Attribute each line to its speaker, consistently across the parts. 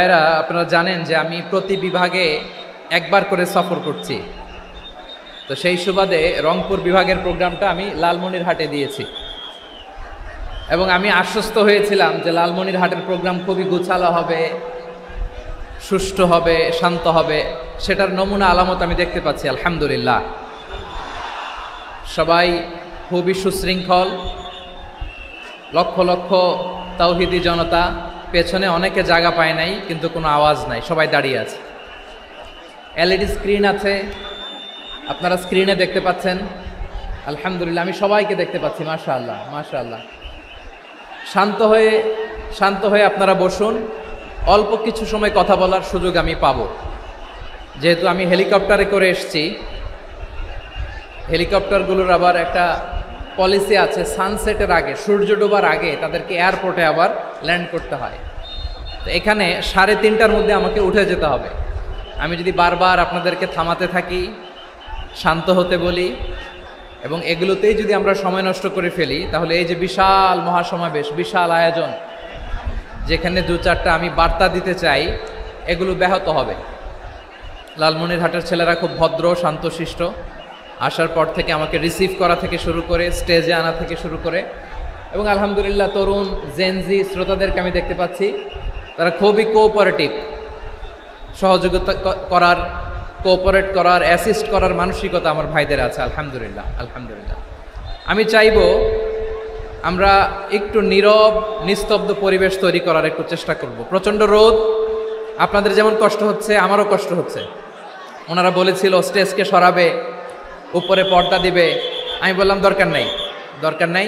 Speaker 1: ভাইরা, আপনারা জানেন যে আমি প্রতি বিভাগে একবার করে সফর করছি। তো সেই সুবাদে রংপুর বিভাগের প্রোগ্রামটা আমি লালমনিরহাটে দিয়েছি এবং আমি আশ্বস্ত হয়েছিলাম যে লালমনিরহাটের প্রোগ্রাম খুবই গুছালো হবে, সুষ্ঠু হবে, শান্ত হবে। সেটার নমুনা আলামত আমি দেখতে পাচ্ছি, আলহামদুলিল্লাহ। সবাই খুবই সুশৃঙ্খল, লক্ষ লক্ষ তাওহীদি জনতা, পেছনে অনেকে জায়গা পায় নাই কিন্তু কোনো আওয়াজ নাই, সবাই দাঁড়িয়ে আছে। এলইডি স্ক্রিন আছে, আপনারা স্ক্রিনে দেখতে পাচ্ছেন, আলহামদুলিল্লাহ। আমি সবাইকে দেখতে পাচ্ছি, মাশাআল্লাহ মাশাআল্লাহ। শান্ত হয়ে আপনারা বসুন, অল্প কিছু সময় কথা বলার সুযোগ আমি পাবো। যেহেতু আমি হেলিকপ্টারে করে এসেছি, হেলিকপ্টারগুলোর আবার একটা পলিসি আছে, সানসেটের আগে, সূর্য ডোবার আগে তাদেরকে এয়ারপোর্টে আবার ল্যান্ড করতে হয়। তো এখানে 3:30টার মধ্যে আমাকে উঠে যেতে হবে। আমি যদি বারবার আপনাদেরকে থামাতে থাকি, শান্ত হতে বলি এবং এগুলোতেই যদি আমরা সময় নষ্ট করে ফেলি, তাহলে এই যে বিশাল মহাসমাবেশ, বিশাল আয়োজন, যেখানে 2-4টা আমি বার্তা দিতে চাই, এগুলো ব্যাহত হবে। লালমনিরহাটের ছেলেরা খুব ভদ্র, শান্তশিষ্ট। আসার পর থেকে আমাকে রিসিভ করা থেকে শুরু করে স্টেজে আনা থেকে শুরু করে, এবং আলহামদুলিল্লাহ তরুণ জেনজি শ্রোতাদেরকে আমি দেখতে পাচ্ছি, তারা খুবই কোঅপারেটিভ। সহযোগিতা করার, কোঅপারেট করার, অ্যাসিস্ট করার মানসিকতা আমার ভাইদের আছে, আলহামদুলিল্লাহ আলহামদুলিল্লাহ। আমি চাইব আমরা একটু নীরব নিস্তব্ধ পরিবেশ তৈরি করার একটু চেষ্টা করব। প্রচণ্ড রোদ, আপনাদের যেমন কষ্ট হচ্ছে আমারও কষ্ট হচ্ছে। ওনারা বলেছিল স্টেজকে সরাবে, উপরে পর্দা দিবে। আমি বললাম দরকার নাই,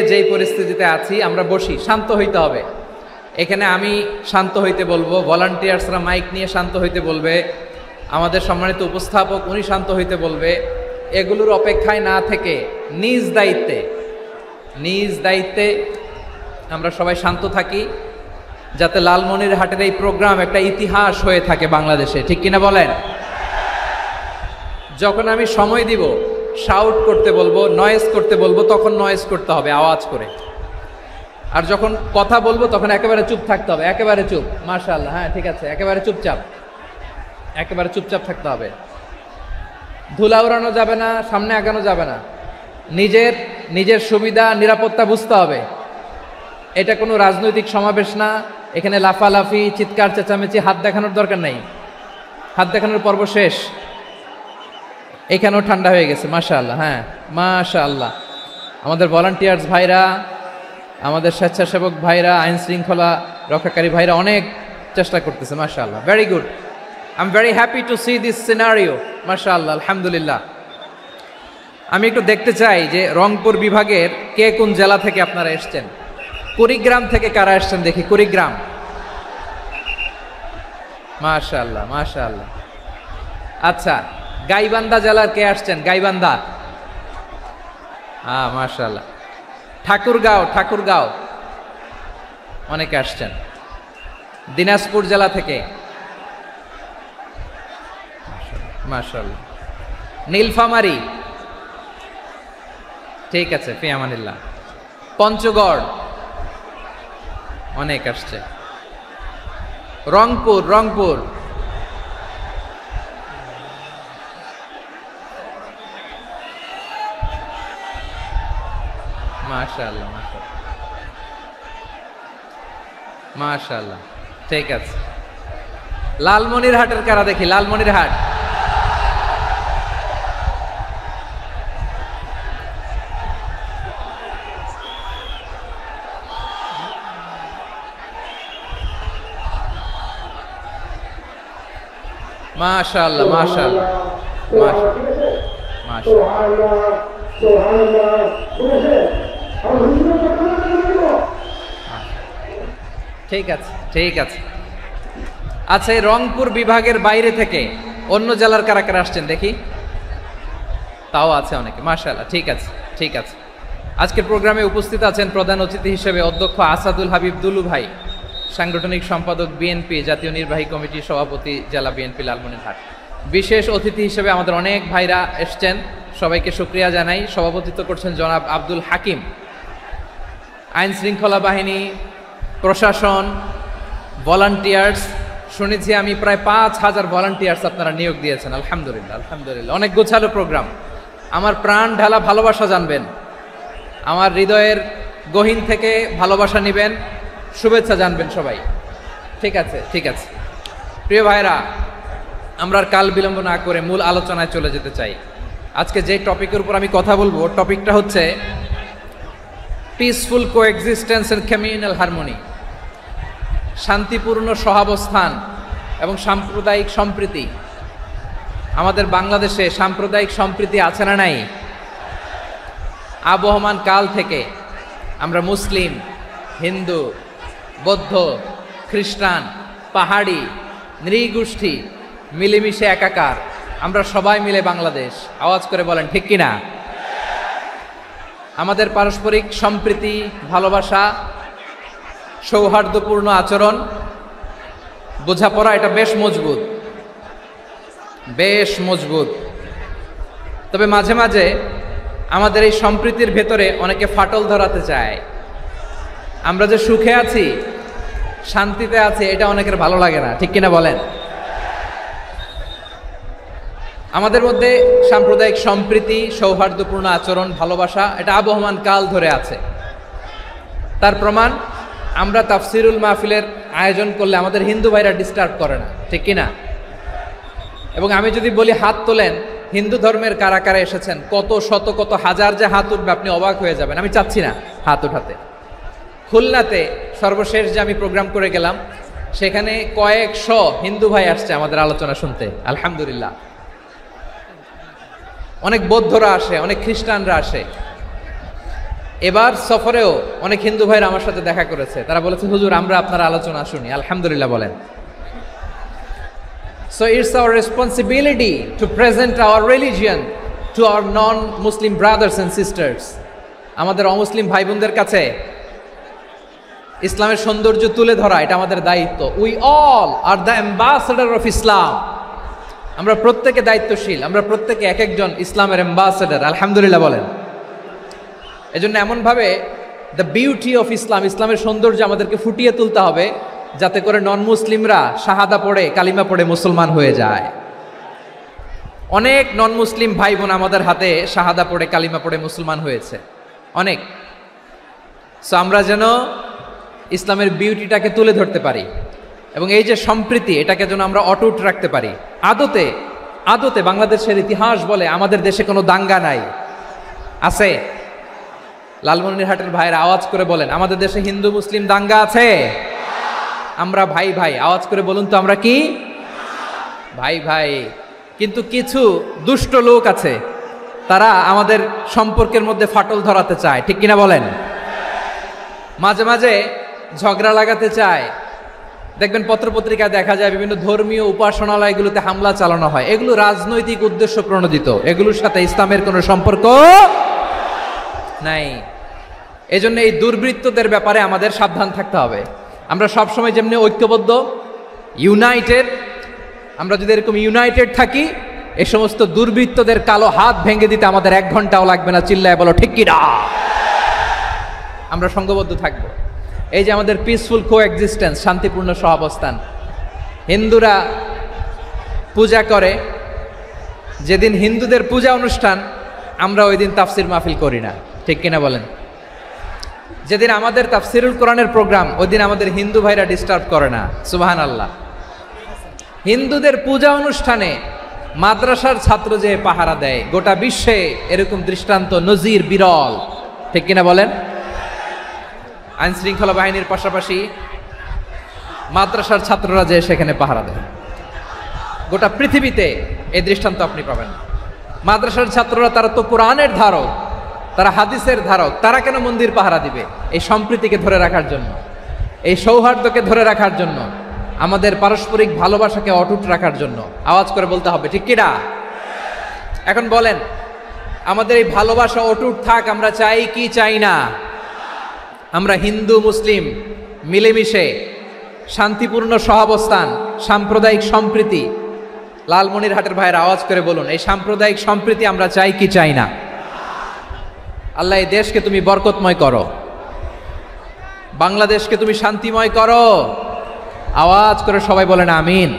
Speaker 1: যেই পরিস্থিতিতে আছি আমরা বসি, শান্ত হইতে হবে। এখানে আমি শান্ত হইতে বলবো, ভলান্টিয়ার্সরা মাইক নিয়ে শান্ত হইতে বলবে, আমাদের সম্মানিত উপস্থাপক উনি শান্ত হইতে বলবে। এগুলোর অপেক্ষায় না থেকে নিজ দায়িত্বে আমরা সবাই শান্ত থাকি, যাতে লালমনিরহাটের এই প্রোগ্রাম একটা ইতিহাস হয়ে থাকে বাংলাদেশে, ঠিক কিনা বলেন? যখন আমি সময় দিব, শাউট করতে বলবো, নয়েজ করতে বলবো, তখন নয়েজ করতে হবে আওয়াজ করে। আর যখন কথা বলবো তখন একেবারে চুপ থাকতে হবে, একেবারে চুপ। মাশাআল্লাহ, হ্যাঁ ঠিক আছে, একেবারে চুপচাপ থাকতে হবে। ধুলা উড়ানো যাবে না, সামনে আগানো যাবে না। নিজের সুবিধা নিরাপত্তা বুঝতে হবে। এটা কোনো রাজনৈতিক সমাবেশ না, এখানে লাফালাফি, চিৎকার চেঁচামেচি, হাত দেখানোর দরকার নাই। হাত দেখানোর পর্ব শেষ। এখানেও ঠান্ডা হয়ে গেছে, মাশাআল্লাহ, হ্যাঁ মাশাআল্লাহ। আমাদের ভলান্টিয়ার্স ভাইরা, আমাদের স্বেচ্ছাসেবক ভাইরা, আইন শৃঙ্খলা রক্ষাকারী ভাইরা অনেক চেষ্টা করতেছে, মাশাআল্লাহ, very good. I am very happy to C this scenario, মাশাআল্লাহ, আলহামদুলিল্লাহ। আমি একটু দেখতে চাই যে রংপুর বিভাগের কে কোন জেলা থেকে আপনারা এসছেন। কুড়িগ্রাম থেকে কারা এসছেন দেখি, কুড়িগ্রাম, মাশাআল্লাহ মাশাআল্লাহ। আচ্ছা, গাইবান্ধা জেলার কে আসছেন? গাইবান্ধা, হ্যাঁ মাশাআল্লাহ। ঠাকুরগাঁও অনেকে আসছেন। দিনাজপুর জেলা থেকে, মাশাআল্লাহ। নীলফামারী, ঠিক আছে, ফি আমানিল্লাহ। পঞ্চগড় অনেক আসছে। রংপুর মাশাআল্লাহ মাশাআল্লাহ, ঠিক আছে। লালমনিরহাটের কারা দেখি, লালমনিরহাট, মাশাআল্লাহ মাশাআল্লাহ মাশাআল্লাহ। ঠিক আছে। আচ্ছা, এই রংপুর বিভাগের বাইরে থেকে অন্য জেলার কারা কারা আসছেন দেখি, তাও আছে অনেকে, মাশাআল্লাহ, ঠিক আছে। আজকের প্রোগ্রামে উপস্থিত আছেন প্রধান অতিথি হিসেবে অধ্যক্ষ আসাদুল হাবিব দুলু ভাই, সাংগঠনিক সম্পাদক বিএনপি, জাতীয় নির্বাহী কমিটির সভাপতি, জেলা বিএনপি লালমনিরহাট। বিশেষ অতিথি হিসেবে আমাদের অনেক ভাইরা এসছেন, সবাইকে শুকরিয়া জানাই। সভাপতিত্ব করছেন জনাব আব্দুল হাকিম। আইন শৃঙ্খলা বাহিনী, প্রশাসন, ভলান্টিয়ার্স শুনেছি আমি প্রায় 5,000 ভলান্টিয়ার্স আপনারা নিয়োগ দিয়েছেন। আলহামদুলিল্লাহ, আলহামদুলিল্লাহ। অনেক গোছালো প্রোগ্রাম। আমার প্রাণ ঢালা ভালোবাসা জানবেন, আমার হৃদয়ের গহীন থেকে ভালোবাসা নেবেন, শুভেচ্ছা জানবেন সবাই। ঠিক আছে, ঠিক আছে। প্রিয় ভাইরা, আমরা আর কাল বিলম্ব না করে মূল আলোচনায় চলে যেতে চাই। আজকে যে টপিকের উপর আমি কথা বলবো, টপিকটা হচ্ছে peaceful coexistence and communal harmony, শান্তিপূর্ণ সহাবস্থান এবং সাম্প্রদায়িক সম্প্রীতি। আমাদের বাংলাদেশে সাম্প্রদায়িক সম্প্রীতি আছে না নাই? আবহমান কাল থেকে আমরা মুসলিম, হিন্দু, বৌদ্ধ, খ্রিস্টান, পাহাড়ি, নৃগোষ্ঠী মিলেমিশে একাকার, আমরা সবাই মিলে বাংলাদেশ। আওয়াজ করে বলেন ঠিক কিনা? আমাদের পারস্পরিক সম্প্রীতি, ভালোবাসা, সৌহার্দ্যপূর্ণ আচরণ, বোঝাপড়া, এটা বেশ মজবুত, বেশ মজবুত। তবে মাঝে মাঝে আমাদের এই সম্প্রীতির ভেতরে অনেকে ফাটল ধরাতে চায়। আমরা যে সুখে আছি, শান্তিতে আছি, এটা অনেকের ভালো লাগে না, ঠিক কিনা বলেন? আমাদের মধ্যে সাম্প্রদায়িক সম্প্রীতি, সৌহার্দ্যপূর্ণ আচরণ, ভালোবাসা, এটা আবহমান কাল ধরে আছে। তার প্রমাণ, আমরা তাফসিরুল মাহফিলের আয়োজন করলে আমাদের হিন্দু ভাইরা ডিস্টার্ব করে না, ঠিক কিনা? এবং আমি যদি বলি হাত তোলেন, হিন্দু ধর্মের কারা কারা এসেছেন, কত শত কত হাজার যে হাত উঠবে, আপনি অবাক হয়ে যাবেন। আমি চাচ্ছি না হাত উঠাতে। খুলনাতে সর্বশেষ যে আমি প্রোগ্রাম করে গেলাম, সেখানে কয়েকশো হিন্দু ভাই আসছে আমাদের আলোচনা শুনতে, আলহামদুলিল্লাহ। অনেক বৌদ্ধরা আসে, অনেক খ্রিস্টানরা আসে। এবার সফরেও অনেক হিন্দু ভাইরা আমার সাথে দেখা করেছে। তারা বলেছে, হুজুর আমরা আপনার আলোচনা শুনি। আলহামদুলিল্লাহ বলেন। So it's our responsibility to present our religion to our non-Muslim brothers and sisters. আমাদের অমুসলিম ভাই বোনদের কাছে ইসলামের সৌন্দর্য তুলে ধরা, এটা আমাদের দায়িত্ব। We all are the ambassador of Islam. আমরা প্রত্যেকে দায়িত্বশীল, আমরা প্রত্যেকে এক একজন ইসলামের অ্যাম্বাসেডর। আলহামদুলিল্লাহ বলেন। এজন্য এমনভাবে দ্য বিউটি অফ ইসলাম, ইসলামের সৌন্দর্য আমাদেরকে ফুটিয়ে তুলতে হবে, যাতে করে নন মুসলিমরা শাহাদা পড়ে, কালিমা পড়ে মুসলমান হয়ে যায়। অনেক নন মুসলিম ভাই বোন আমাদের হাতে শাহাদা পড়ে, কালিমা পড়ে মুসলমান হয়েছে, অনেক। সো আমরা যেন ইসলামের বিউটিটাকে তুলে ধরতে পারি, এবং এই যে সম্প্রীতি, এটাকে যেন আমরা অটুট রাখতে পারি। আদতে আদতে বাংলাদেশের ইতিহাস বলে আমাদের দেশে কোনো দাঙ্গা নাই, আছে? লালমনিরহাটের ভাইরা আওয়াজ করে বলেন, আমাদের দেশে হিন্দু মুসলিম দাঙ্গা আছে? আমরা ভাই ভাই, আওয়াজ করে বলুন তো, আমরা কি ভাই ভাই? কিন্তু কিছু দুষ্ট লোক আছে, তারা আমাদের সম্পর্কের মধ্যে ফাটল ধরাতে চায়, ঠিক কিনা বলেন? মাঝে মাঝে ঝগড়া লাগাতে চায়। দেখবেন পত্রপত্রিকায় দেখা যায় বিভিন্ন ধর্মীয় উপাসনালয়গুলোতে হামলা চালানো হয়। এগুলো রাজনৈতিক উদ্দেশ্য প্রণোদিত, এগুলোর সাথে ইসলামের কোনো সম্পর্ক নাই। এজন্য এই দুর্বৃত্তদের ব্যাপারে আমাদের সাবধান থাকতে হবে। আমরা সবসময় যেমনি ঐক্যবদ্ধ, ইউনাইটেড, আমরা যদি এরকম ইউনাইটেড থাকি, এই সমস্ত দুর্বৃত্তদের কালো হাত ভেঙে দিতে আমাদের 1 ঘন্টাও লাগবে না। চিল্লায় বলো ঠিক কি না? আমরা সংঘবদ্ধ থাকবো। এই যে আমাদের পিসফুল কোএক্সিস্টেন্স, শান্তিপূর্ণ সহাবস্থান। হিন্দুরা পূজা করে, যেদিন হিন্দুদের পূজা অনুষ্ঠান, আমরা ওই দিন তাফসির মাহফিল করি না, ঠিক কিনা বলেন? যেদিন আমাদের তাফসিরুল কোরআনের প্রোগ্রাম, ওই দিন আমাদের হিন্দু ভাইরা ডিস্টার্ব করে না। সুবহানাল্লাহ। হিন্দুদের পূজা অনুষ্ঠানে মাদ্রাসার ছাত্র যে পাহারা দেয়, গোটা বিশ্বে এরকম দৃষ্টান্ত, নজির বিরল, ঠিক কিনা বলেন? আইন শৃঙ্খলা বাহিনীর পাশাপাশি মাদ্রাসার ছাত্ররা যে সেখানে পাহারা দেয়, গোটা পৃথিবীতে এই দৃষ্টান্ত আপনি পাবেন। মাদ্রাসার ছাত্ররা, তারা তো কোরআনের ধারক, তারা হাদিসের ধারক, তারা কেন মন্দির পাহারা দিবে? এই সম্প্রীতিকে ধরে রাখার জন্য, এই সৌহার্দ্যকে ধরে রাখার জন্য, আমাদের পারস্পরিক ভালোবাসাকে অটুট রাখার জন্য। আওয়াজ করে বলতে হবে ঠিক কিনা? এখন বলেন, আমাদের এই ভালোবাসা অটুট থাক, আমরা চাই কি চাই না? আমরা হিন্দু মুসলিম মিলেমিশে শান্তিপূর্ণ সহাবস্থান, সাম্প্রদায়িক সম্প্রীতি। লালমনিরহাটের ভাইয়ের আওয়াজ করে বলুন, এই সাম্প্রদায়িক সম্প্রীতি আমরা চাই কি চাই না? আল্লাহ এই দেশকে তুমি বরকতময় করো, বাংলাদেশকে তুমি শান্তিময় করো। আওয়াজ করে সবাই বলেন আমিন।